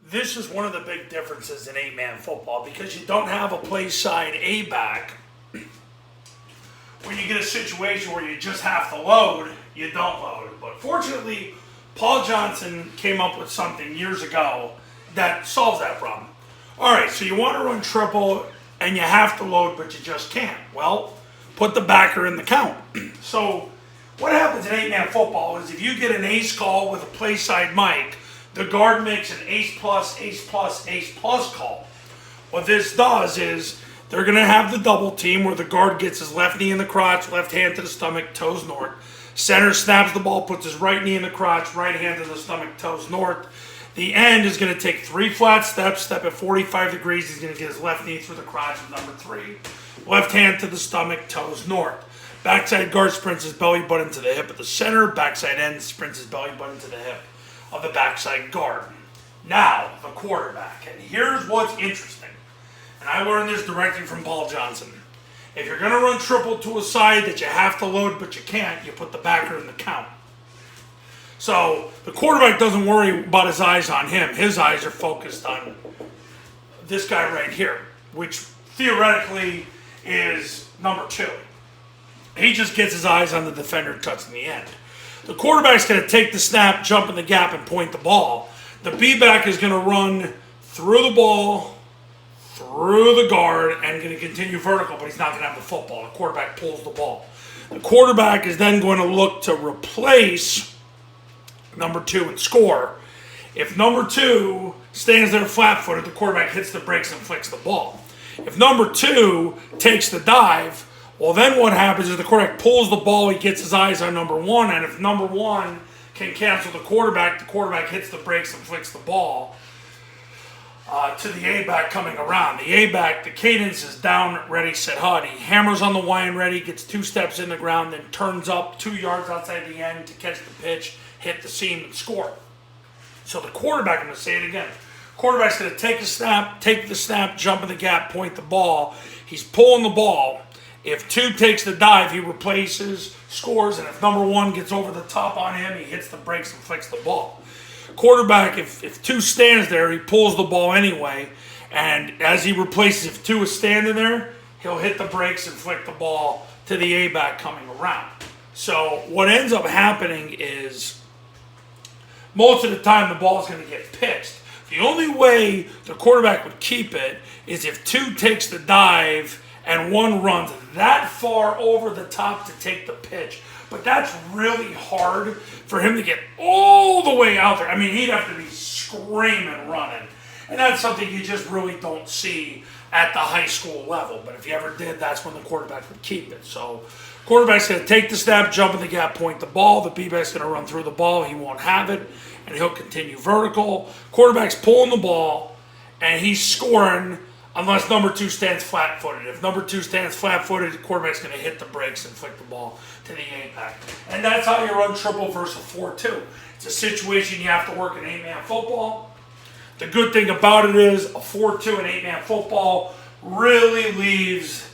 This is one of the big differences in eight-man football because you don't have a play side A-back. When you get a situation where you just have to load, you don't load. But fortunately, Paul Johnson came up with something years ago that solves that problem. All right, so you want to run triple and you have to load, but you just can't. Well, put the backer in the count. So what happens in eight-man football is if you get an ace call with a play side mic, the guard makes an ace plus, ace plus, ace plus call. What this does is they're going to have the double team where the guard gets his left knee in the crotch, left hand to the stomach, toes north. Center snaps the ball, puts his right knee in the crotch, right hand to the stomach, toes north. The end is going to take 3 flat steps, step at 45 degrees. He's going to get his left knee through the crotch with number 3. Left hand to the stomach, toes north. Backside guard sprints his belly button to the hip of the center. Backside end sprints his belly button to the hip of the backside guard. Now, the quarterback. And here's what's interesting. And I learned this directly from Paul Johnson. If you're going to run triple to a side that you have to load but you can't, you put the backer in the count. So the quarterback doesn't worry about his eyes on him. His eyes are focused on this guy right here, which theoretically is number 2. He just gets his eyes on the defender touching the end. The quarterback's going to take the snap, jump in the gap, and point the ball. The B-back is going to run through the ball, through the guard, and going to continue vertical, but he's not going to have the football. The quarterback pulls the ball. The quarterback is then going to look to replace number 2 and score. If number 2 stands there flat-footed, the quarterback hits the brakes and flicks the ball. If number 2 takes the dive, well, then what happens is the quarterback pulls the ball, he gets his eyes on number 1, and if number 1 can cancel the quarterback hits the brakes and flicks the ball to the A-back coming around. The A-back, the cadence is down, ready, set, hut. He hammers on the Y and ready, gets 2 steps in the ground, then turns up 2 yards outside the end to catch the pitch, hit the seam, and score. So the quarterback, I'm going to say it again, quarterback's going to take the snap, jump in the gap, point the ball. He's pulling the ball. If 2 takes the dive, he replaces, scores, and if number 1 gets over the top on him, he hits the brakes and flicks the ball. Quarterback, if 2 stands there, he pulls the ball anyway, and as he replaces, if 2 is standing there, he'll hit the brakes and flick the ball to the A-back coming around. So what ends up happening is most of the time the ball is going to get pitched. The only way the quarterback would keep it is if 2 takes the dive and 1 runs that far over the top to take the pitch. But that's really hard for him to get all the way out there. I mean, he'd have to be screaming running. And that's something you just really don't see at the high school level. But if you ever did, that's when the quarterback would keep it. So quarterback's going to take the snap, jump in the gap, point the ball. The B-back's going to run through the ball. He won't have it, and he'll continue vertical. Quarterback's pulling the ball, and he's scoring unless number 2 stands flat-footed. If number 2 stands flat-footed, the quarterback's going to hit the brakes and flick the ball to the A-back. And that's how you run triple versus 4-2. It's a situation you have to work in eight-man football. The good thing about it is a 4-2 and eight-man football really leaves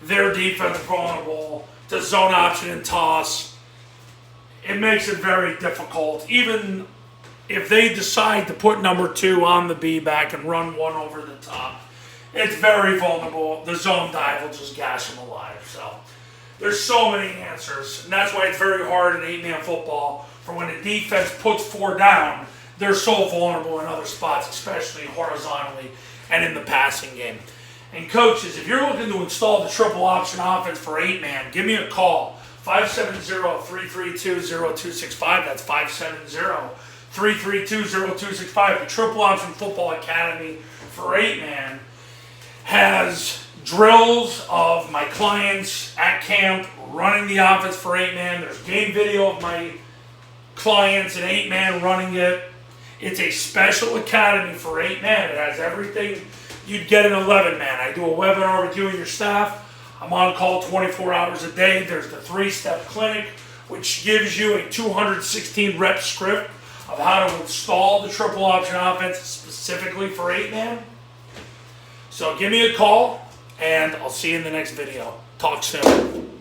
their defense vulnerable to zone option and toss. It makes it very difficult. Even if they decide to put number 2 on the B-back and run 1 over the top, it's very vulnerable. The zone dive will just gash them alive. So there's so many answers. And that's why it's very hard in eight-man football for when the defense puts 4 down, they're so vulnerable in other spots, especially horizontally and in the passing game. And coaches, if you're looking to install the triple option offense for 8-man, give me a call. 570-332-0265. That's 570-332-0265. The Triple Option Football Academy for 8-man has drills of my clients at camp running the offense for 8-man. There's game video of my clients in 8-man running it. It's a special academy for 8-man. It has everything you'd get in 11-man. I do a webinar with you and your staff. I'm on call 24 hours a day. There's the 3-step clinic, which gives you a 216 rep script of how to install the triple option offense specifically for 8-man. So give me a call, and I'll see you in the next video. Talk soon.